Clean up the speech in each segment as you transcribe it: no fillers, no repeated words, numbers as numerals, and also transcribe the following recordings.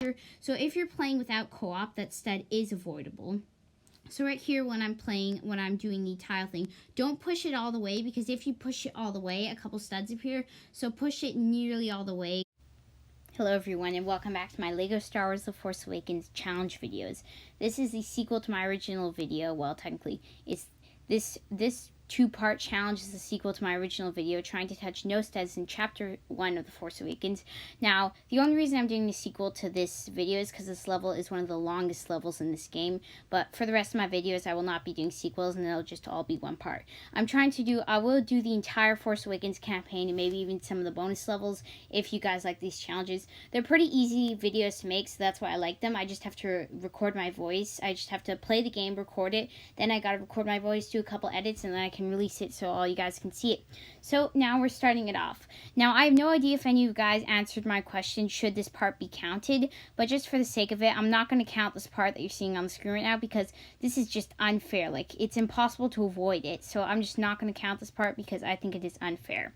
So if you're playing without co-op, that stud is avoidable. So right here, when I'm doing the tile thing, don't push it all the way, because if you push it all the way, a couple studs appear. So push it nearly all the way. Hello everyone, and welcome back to my LEGO Star Wars The Force Awakens challenge videos. This is the sequel to my original video. Well, technically, it's this two-part challenge is the sequel to my original video, trying to touch no studs in Chapter 1 of The Force Awakens. Now, the only reason I'm doing the sequel to this video is because this level is one of the longest levels in this game, but for the rest of my videos, I will not be doing sequels, and they'll just all be one part. I will do the entire Force Awakens campaign, and maybe even some of the bonus levels, if you guys like these challenges. They're pretty easy videos to make, so that's why I like them. I just have to record my voice. I just have to play the game, record it, then I gotta record my voice, do a couple edits, and then I can release it so all you guys can see it. So now we're starting it off. Now I have no idea if any of you guys answered my question, should this part be counted, but just for the sake of it, I'm not going to count this part that you're seeing on the screen right now, because this is just unfair. Like, it's impossible to avoid it, so I'm just not going to count this part because I think it is unfair.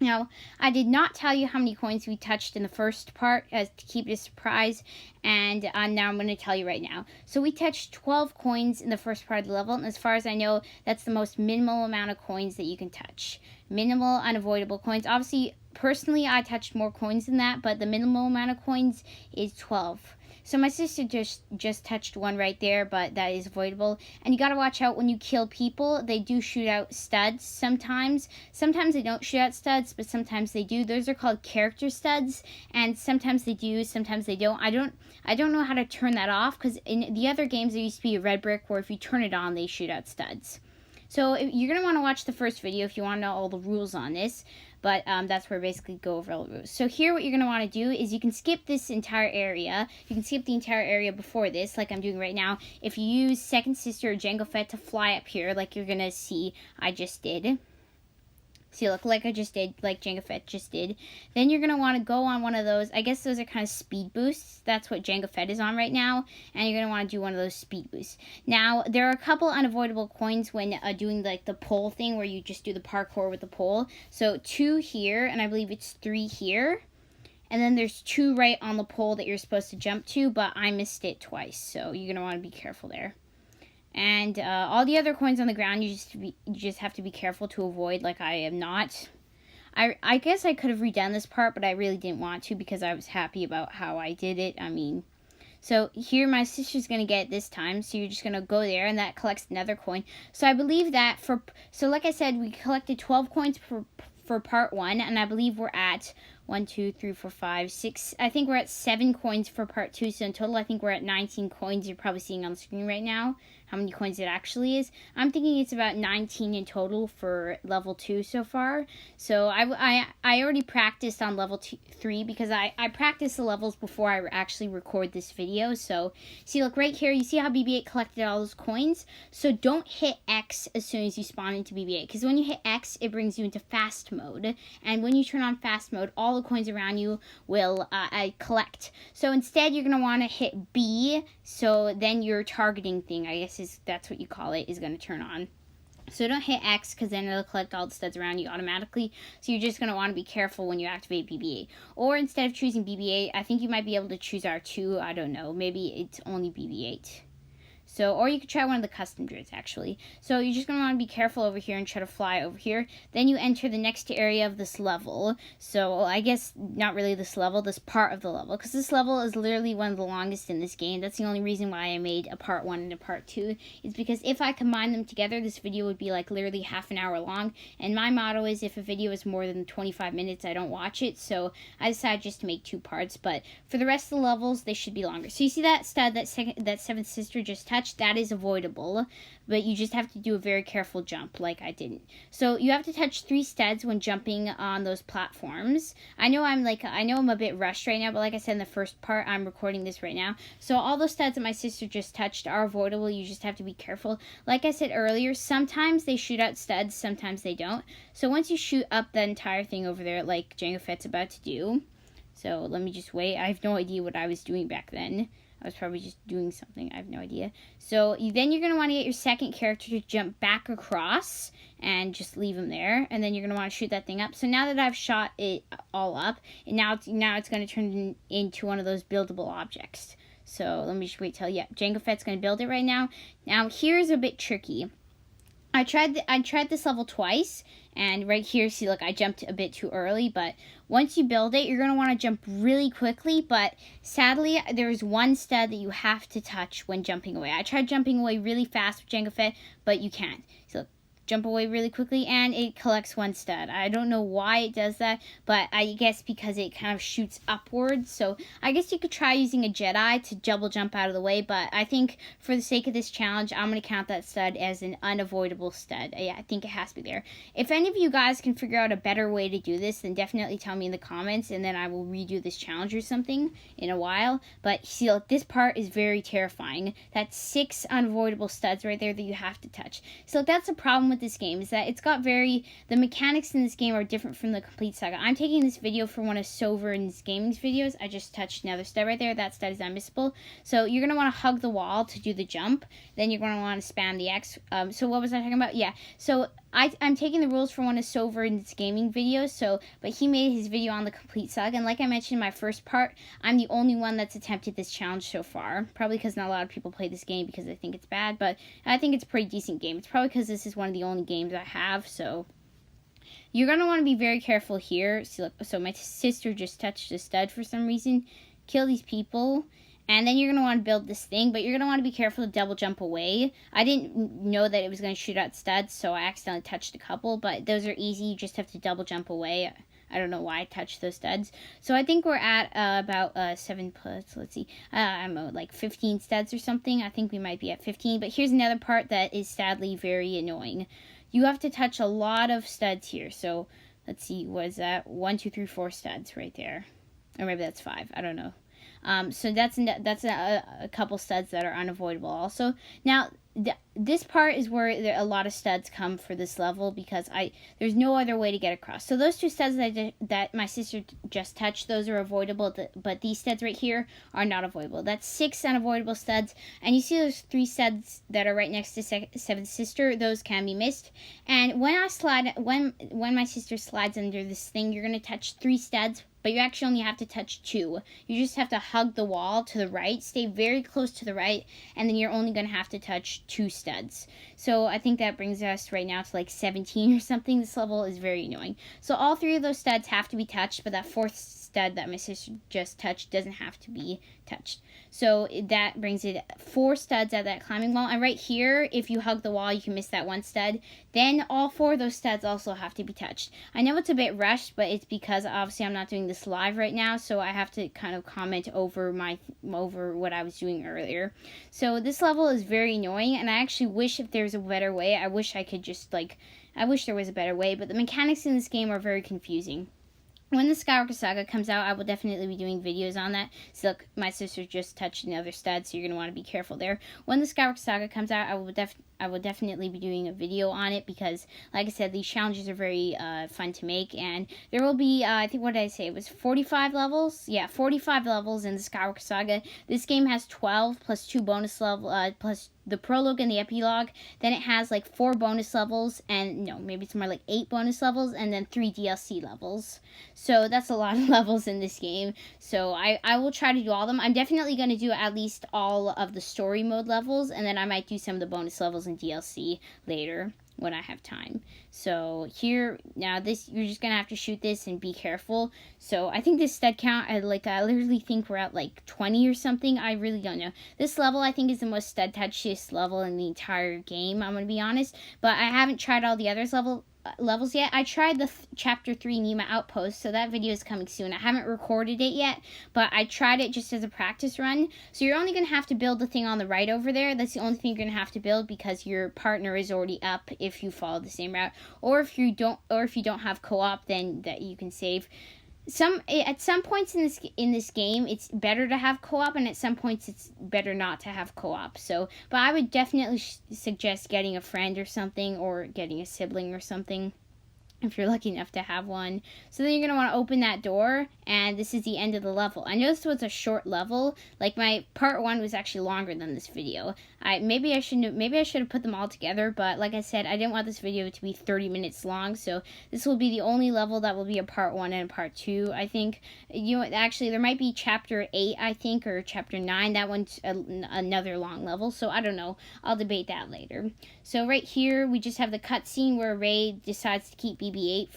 Now, I did not tell you how many coins we touched in the first part, as to keep it a surprise, and now I'm going to tell you right now. So we touched 12 coins in the first part of the level, and as far as I know, that's the most minimal amount of coins that you can touch. Minimal, unavoidable coins. Obviously, personally, I touched more coins than that, but the minimal amount of coins is 12. So my sister just touched one right there, but that is avoidable. And you gotta watch out when you kill people. They do shoot out studs sometimes. Sometimes they don't shoot out studs, but sometimes they do. Those are called character studs, and sometimes they do, sometimes they don't. I don't know how to turn that off, because in the other games there used to be a red brick where if you turn it on, they shoot out studs. So you're going to want to watch the first video if you want to know all the rules on this, but that's where I basically go over all the rules. So here what you're going to want to do is you can skip this entire area. You can skip the entire area before this, like I'm doing right now. If you use Second Sister or Jango Fett to fly up here, like you're going to see I just did. See, look, like I just did, like Jango Fett just did. Then you're going to want to go on one of those. I guess those are kind of speed boosts. That's what Jango Fett is on right now. And you're going to want to do one of those speed boosts. Now, there are a couple unavoidable coins when doing, like, the pole thing, where you just do the parkour with the pole. So 2 here, and I believe it's 3 here. And then there's 2 right on the pole that you're supposed to jump to, but I missed it twice. So you're going to want to be careful there. And all the other coins on the ground, you just have to be careful to avoid, like I am not. I guess I could have redone this part, but I really didn't want to because I was happy about how I did it. I mean, so here my sister's going to get it this time, so you're just going to go there, and that collects another coin. So I believe that so like I said, we collected 12 coins for part 1, and I believe we're at 1, 2, 3, 4, 5, 6. I think we're at 7 coins for part 2, so in total I think we're at 19 coins. You're probably seeing on the screen right now how many coins it actually is. I'm thinking it's about 19 in total for level 2 so far. So I already practiced on level 3 because I practiced the levels before I actually record this video. So see, look right here, you see how BB-8 collected all those coins? So don't hit X as soon as you spawn into BB-8, because when you hit X, it brings you into fast mode. And when you turn on fast mode, all the coins around you will collect. So instead, you're going to want to hit B, so then your targeting thing, I guess that's what you call it, is going to turn on. So don't hit X, because then it'll collect all the studs around you automatically. So you're just going to want to be careful when you activate BB-8. Or instead of choosing BB-8, I think you might be able to choose R2. I don't know. Maybe it's only BB-8. So, or you could try one of the custom droids, actually. So you're just going to want to be careful over here and try to fly over here. Then you enter the next area of this level. So I guess not really this level, this part of the level, because this level is literally one of the longest in this game. That's the only reason why I made a part 1 and a part 2, is because if I combine them together, this video would be like literally half an hour long. And my motto is, if a video is more than 25 minutes, I don't watch it. So I decided just to make 2 parts. But for the rest of the levels, they should be longer. So you see that stud that Seventh Sister just touched? That is avoidable, but you just have to do a very careful jump, like I didn't. So you have to touch 3 studs when jumping on those platforms. I know I'm a bit rushed right now, but like I said in the first part, I'm recording this right now. So all those studs that my sister just touched are avoidable. You just have to be careful. Like I said earlier, sometimes they shoot out studs, sometimes they don't. So once you shoot up the entire thing over there, like Jango Fett's about to do. So let me just wait. I have no idea what I was doing back then. I was probably just doing something. I have no idea. So then you're going to want to get your second character to jump back across and just leave him there. And then you're going to want to shoot that thing up. So now that I've shot it all up, and now it's going to turn into one of those buildable objects. So let me just wait till, yeah, Jango Fett's going to build it right now. Now here's a bit tricky. I tried this level twice, and right here, see, look, I jumped a bit too early, but once you build it, you're going to want to jump really quickly, but sadly, there's one stud that you have to touch when jumping away. I tried jumping away really fast with Jango Fett, but you can't. So jump away really quickly, and it collects one stud. I don't know why it does that, but I guess because it kind of shoots upwards. So I guess you could try using a Jedi to double jump out of the way, but I think for the sake of this challenge, I'm going to count that stud as an unavoidable stud. Yeah, I think it has to be there. If any of you guys can figure out a better way to do this, then definitely tell me in the comments, and then I will redo this challenge or something in a while. But see, look, this part is very terrifying. That's 6 unavoidable studs right there that you have to touch. So that's a problem with this game, is that it's got the mechanics in this game are different from the complete saga. I'm taking this video from one of Sovereign's Gaming's videos. I just touched another stud right there. That stud is unmissable. So you're going to want to hug the wall to do the jump. Then you're going to want to spam the X. So what was I talking about? Yeah, so I'm taking the rules from one of Sovereign's Gaming videos, but he made his video on the complete saga, and like I mentioned in my first part, I'm the only one that's attempted this challenge so far, probably because not a lot of people play this game because they think it's bad, but I think it's a pretty decent game. It's probably because this is one of the only games I have, so you're going to want to be very careful here. See, look, so my sister just touched a stud for some reason. Kill these people. And then you're going to want to build this thing, but you're going to want to be careful to double jump away. I didn't know that it was going to shoot out studs, so I accidentally touched a couple, but those are easy. You just have to double jump away. I don't know why I touched those studs. So I think we're at about 7 plus, let's see, I don't know, like 15 studs or something. I think we might be at 15, but here's another part that is sadly very annoying. You have to touch a lot of studs here. So let's see, what is that? 1, 2, 3, 4 studs right there. Or maybe that's 5, I don't know. So that's a couple studs that are unavoidable also. Now, this part is where a lot of studs come for this level because there's no other way to get across. So those 2 studs that my sister just touched, those are avoidable, but these studs right here are not avoidable. That's 6 unavoidable studs, and you see those 3 studs that are right next to Seventh Sister, those can be missed. And when my sister slides under this thing, you're going to touch 3 studs, but you actually only have to touch 2. You just have to hug the wall to the right, stay very close to the right, and then you're only going to have to touch 2 studs. So I think that brings us right now to like 17 or something. This level is very annoying. So all 3 of those studs have to be touched, but that 4th stud that my sister just touched doesn't have to be touched. So that brings it 4 studs at that climbing wall. And right here, if you hug the wall, you can miss that 1 stud. Then all 4 of those studs also have to be touched. I know it's a bit rushed, but it's because obviously I'm not doing this live right now, so I have to kind of comment over what I was doing earlier. So this level is very annoying, and I actually wish if there's a better way. I wish I could just I wish there was a better way, but the mechanics in this game are very confusing. When the Skywalker Saga comes out, I will definitely be doing videos on that. So look, my sister just touched another stud, so you're going to want to be careful there. When the Skywalker Saga comes out, I will definitely be doing a video on it because, like I said, these challenges are very fun to make. And there will be, I think, what did I say? It was 45 levels? Yeah, 45 levels in the Skywalker Saga. This game has 12 plus 2 bonus levels, plus the prologue and the epilogue. Then it has like 4 bonus levels, and no, maybe it's more like 8 bonus levels, and then 3 DLC levels. So that's a lot of levels in this game. So I will try to do all of them. I'm definitely going to do at least all of the story mode levels, and then I might do some of the bonus levels in DLC later when I have time. So here, now this, you're just going to have to shoot this and be careful. So I think this stud count, I literally think we're at like 20 or something. I really don't know. This level I think is the most stud touchiest level in the entire game, I'm going to be honest. But I haven't tried all the others levels yet. I tried the chapter 3 Nima Outpost, so that video is coming soon. I haven't recorded it yet, but I tried it just as a practice run. So you're only going to have to build the thing on the right over there. That's the only thing you're going to have to build because your partner is already up if you follow the same route. Or if you don't have co-op, then that you can save. At some points in this game, it's better to have co-op, and at some points it's better not to have co-op. So, but I would definitely suggest getting a friend or something, or getting a sibling or something. if you're lucky enough to have one. So then you're going to want to open that door, and this is the end of the level. I know this was a short level. Like, my part 1 was actually longer than this video. Maybe I should have put them all together, but like I said, I didn't want this video to be 30 minutes long, so this will be the only level that will be a part 1 and a part 2, I think. You know, actually, there might be chapter 8, I think, or chapter 9. That one's another long level, so I don't know. I'll debate that later. So right here, we just have the cutscene where Ray decides to keep BB-8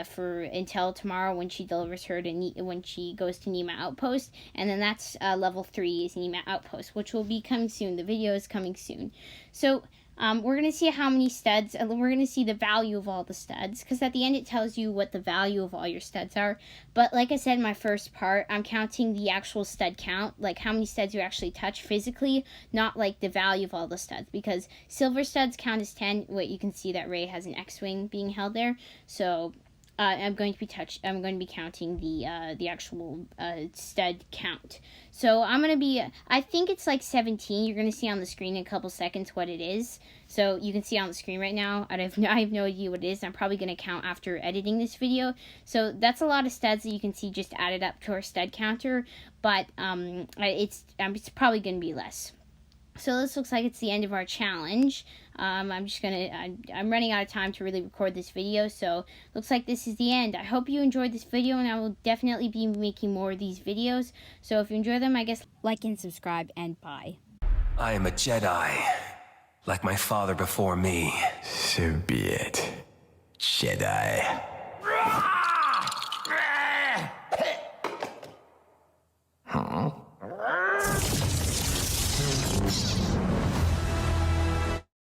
for until tomorrow when she delivers her to when she goes to Nema Outpost, and then that's level 3 is Nema Outpost, which will be coming soon. The video is coming soon. So we're going to see how many studs, we're going to see the value of all the studs, because at the end it tells you what the value of all your studs are. But like I said in my first part, I'm counting the actual stud count, like how many studs you actually touch physically, not like the value of all the studs, because silver studs count as 10. Wait, you can see that Ray has an X-Wing being held there, so I'm going to be counting the actual stud count. So I think it's like 17. You're going to see on the screen in a couple seconds what it is. So you can see on the screen right now. I have no idea what it is. I'm probably going to count after editing this video. So that's a lot of studs that you can see just added up to our stud counter. But it's probably going to be less. So this looks like it's the end of our challenge. I'm running out of time to really record this video, so looks like this is the end. I hope you enjoyed this video, and I will definitely be making more of these videos. So if you enjoy them, I guess like and subscribe, and bye. I am a Jedi, like my father before me. So be it, Jedi.